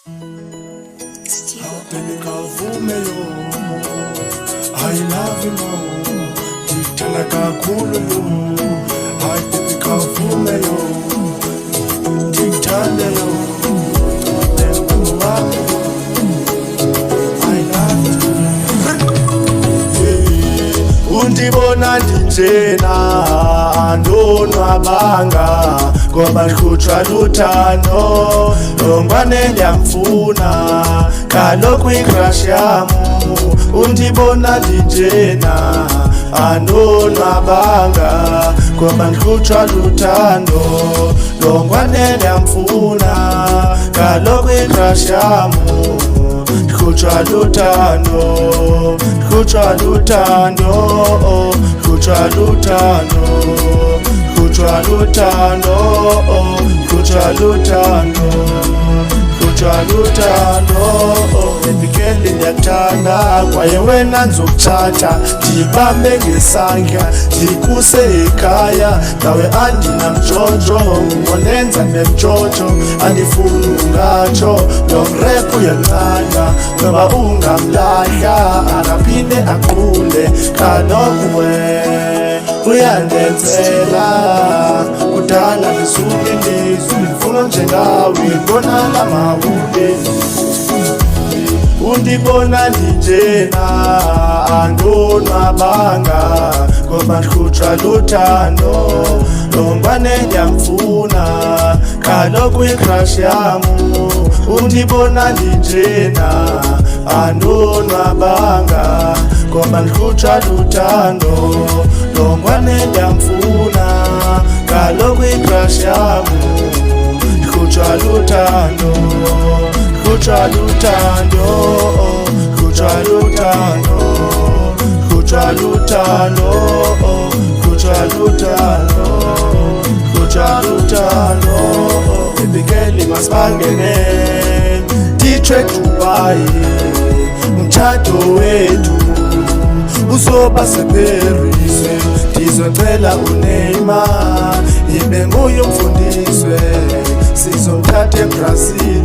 Baby kavume yo, I love you more. Ngikuthanda kakhulu yo, hayi baby kavume yo, ngikuthanda yo, I love you. Undibona ndinjena andonwabanga ngoba ndikhutshwa luthando, longwane ndiyamfuna kaloku ikrash yam. Undibona ndinjena andonwabanga ngoba ndikhutshwa luthando, longwane ndiyamfuna kaloku ikrash yam. Ndikhutshwa luthando, ndikhutshwa luthando, ndikhutshwa luthando, ndikhutshwa luthando, ndikhutshwa luthando, ndikhutshwa luthando. Baby girl ndiyakuthanda kwaye wena ndizokuthatha, ndibambe ngesandla ndikuse ekhaya. Nawe andinamjojo ngonenza nemjojo, andifuni ungatsho lo mrep uyancanda ngoba ungamlahla akaphinde aqule. Kaloku uyandenzela kudala ngisuke ilizwi, ndifuna njengawe ngibona la mawude. Undibona ndinjena andonwabanga ngoba ndikhutshwa luthando, longwane ndiyamfuna kaloku ikrash yam. Undibona ndinjena andonwabanga ngoba ndikhutshwa luthando, longwane ndiyamfuna kaloku ikrash yam. Ndikhutshwa luthando, ndikhutshwa luthando, ndikhutshwa luthando, ndikhutshwa luthando, ndikhutshwa luthando, ndikhutshwa luthando. Baby girl masibangene ndithwe Dubai, umtshato wethu uzoba seParis. Ndizocela uNeymar ibe nguye umfundiswe, sizomthatha eBrazil.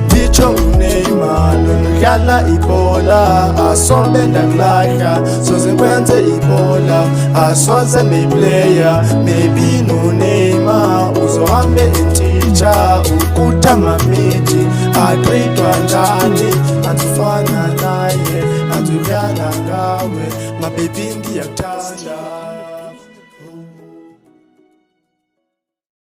Nditsho uNeymar lodlala ibhola, asobe ndakulahla soze kwenze ibhola, asoze meplayer maybe noNeymar. Uzohambe entitsha ukutamamidi aqedwa njani, andifana naye andudlala ngawe, mabebi ndiyakuthanda.